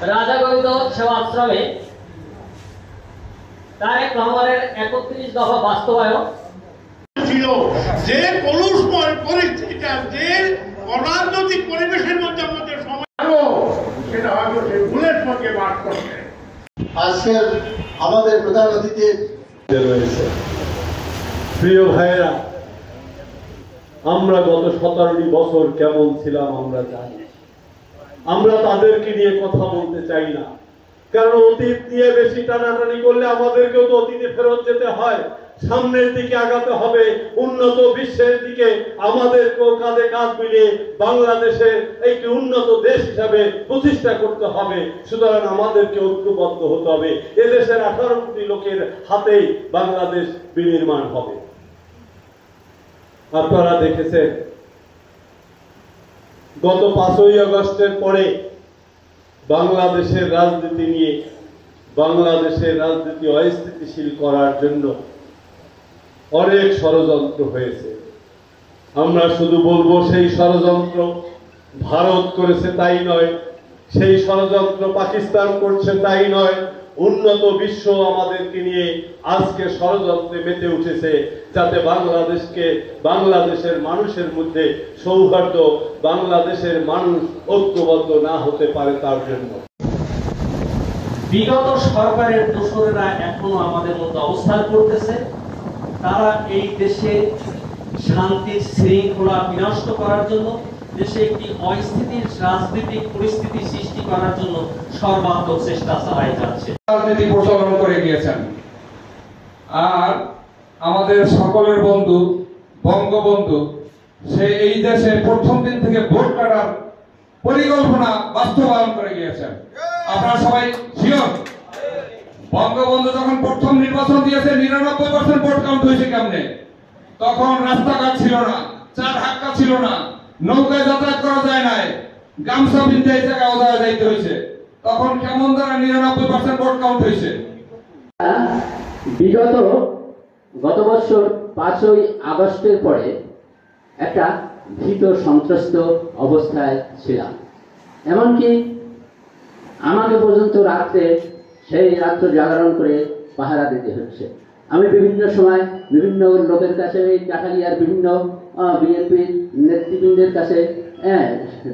রাজাগঞ্জ সেবাশ্রমে তারেক রহমানের 31 দফা বাস্তবায়ন ছিল যে কলুষময় পরিস্থিতিটা, যে অরাজনৈতিক পরিবেশের মধ্যে আমাদের সময় সেটা হয়তো সেই ভুলের সঙ্গে বাস করছে। আজকের আমাদের প্রধান অতিথি রয়েছে। প্রিয় ভাইয়েরা, আমরা গত 17টি বছর কেমন ছিলাম আমরা জানি। আমরা তাদেরকে নিয়ে কথা বলতে চাই না, কারণ অতীত নিয়ে বেশি টানাটানি করলে আমাদেরকেও তো অতীতে ফেরত যেতে হয়। সামনের দিকে আগাতে হবে, উন্নত বিশ্বের দিকে আমাদেরকেও কাঁধে কাঁধ মিলিয়ে বাংলাদেশের একটি উন্নত দেশ হিসাবে প্রতিষ্ঠা করতে হবে। সুতরাং আমাদেরকে ঐক্যবদ্ধ হতে হবে। এদেশের 18 কোটি লোকের হাতেই বাংলাদেশ বিনির্মাণ হবে। আপনারা দেখেছেন গত 5ই আগস্টের পরে বাংলাদেশের রাজনীতি নিয়ে, বাংলাদেশের রাজনীতি অস্থিতিশীল করার জন্য অনেক ষড়যন্ত্র হয়েছে। আমরা শুধু বলবো সেই ষড়যন্ত্র ভারত করেছে তাই নয়, সেই ষড়যন্ত্র পাকিস্তান করছে তাই নয়, উন্নত বিশ্ব আমাদেরকে নিয়ে আজকে ষড়যন্ত্রে মেতে উঠেছে, যাতে বাংলাদেশকে, বাংলাদেশের মানুষের মধ্যে সৌহার্দ্য, বাংলাদেশের মানুষ ঐক্যবদ্ধ না হতে পারে তার জন্য। বিগত সরকারের দোসরেরা এখনো আমাদের মধ্যে অবস্থান করতেছে। তারা এই দেশে শান্তি শৃঙ্খলা বিনষ্ট করার জন্য, দেশে একটি অস্থিতির রাজনৈতিক পরিস্থিতি সৃষ্টি করার জন্য সর্বাত্মক চেষ্টা চালাই যাচ্ছে। রাজনীতি প্রচলন করে গিয়েছেন। আর আমাদের সকলের বন্ধু বঙ্গবন্ধু, সে এই দেশে প্রথম দিন থেকে ভোট কাটার পরিকল্পনা বাস্তবায়ন করে গিয়েছেন। আপনারা সবাই শিওর? বঙ্গবন্ধু যখন প্রথম নির্বাচন দিয়েছে 99% ভোট কাউন্ট হয়েছে কেমনে? তখন রাস্তাঘাট ছিল না, চার হাক্কা ছিল না, নৌকায় যাতায়াত করা যায় নাই, গামছা বিনতে এই জায়গায় ওদায় যাইতে হয়েছে। তখন কেমন দ্বারা 99% ভোট কাউন্ট হয়েছে? গত বছর 5ই আগস্টের পরে একটা ভীত সন্ত্রস্ত অবস্থায় ছিলাম। এমনকি আমাকে পর্যন্ত রাত্রে সেই রাত্র জাগরণ করে পাহারা দিতে হচ্ছে। আমি বিভিন্ন সময় বিভিন্ন লোকের কাছে, এই কাঠালিয়ার বিভিন্ন বিএনপির নেতৃবৃন্দের কাছে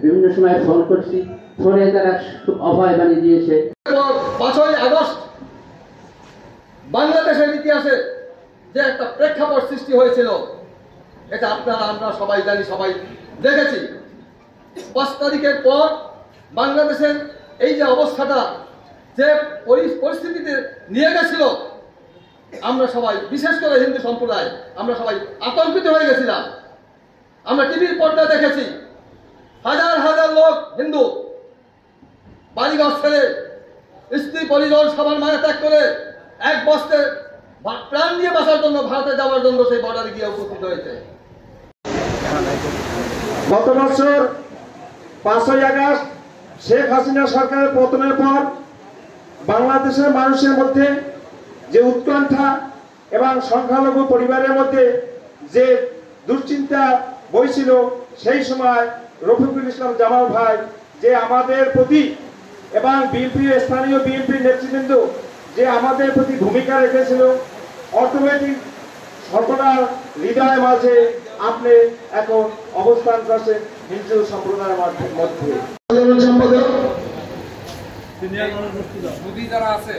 বিভিন্ন সময় ফোন করছি। ফোনে তারা অভয় বানিয়ে দিয়েছে। 5ই আগস্ট বাংলাদেশের ইতিহাসে যে একটা প্রেক্ষাপট সৃষ্টি হয়েছিল, এটা আপনারা আমরা সবাই জানি, সবাই দেখেছি। 5 তারিখের পর বাংলাদেশের এই যে অবস্থাটা, যে পরিস্থিতিতে নিয়ে গেছিল, আমরা সবাই, বিশেষ করে হিন্দু সম্প্রদায়, আমরা সবাই আতঙ্কিত হয়ে গেছিলাম। আমরা টিভির পর্দা দেখেছি, হাজার হাজার লোক হিন্দু বাড়িঘর ছেড়ে, স্ত্রী পরিজন সবার মায়া ত্যাগ করে এক বস্তে প্রাণ দিয়ে বাঁচার জন্য ভারতে যাওয়ার জন্য সেই বর্ডারে গিয়ে উপস্থিত হয়েছে। গত বছর 5ই আগস্ট শেখ হাসিনা সরকারের পতনের পর বাংলাদেশের মানুষের মধ্যে যে উৎকণ্ঠা এবং সংখ্যালঘু পরিবারের মধ্যে যে দুশ্চিন্তা বইছিল, সেই সময় রফিকুল ইসলাম জামাল ভাই যে আমাদের প্রতি এবং বিএনপির স্থানীয় বিএনপির নেতৃবৃন্দ যে আমাদের প্রতি ভূমিকা রেখেছিল, অটোমেটিক সকলের হৃদয়ের মাঝে আপনি এখন অবস্থান করছেন হিন্দু সম্প্রদায়ের মধ্যে। যারা আছে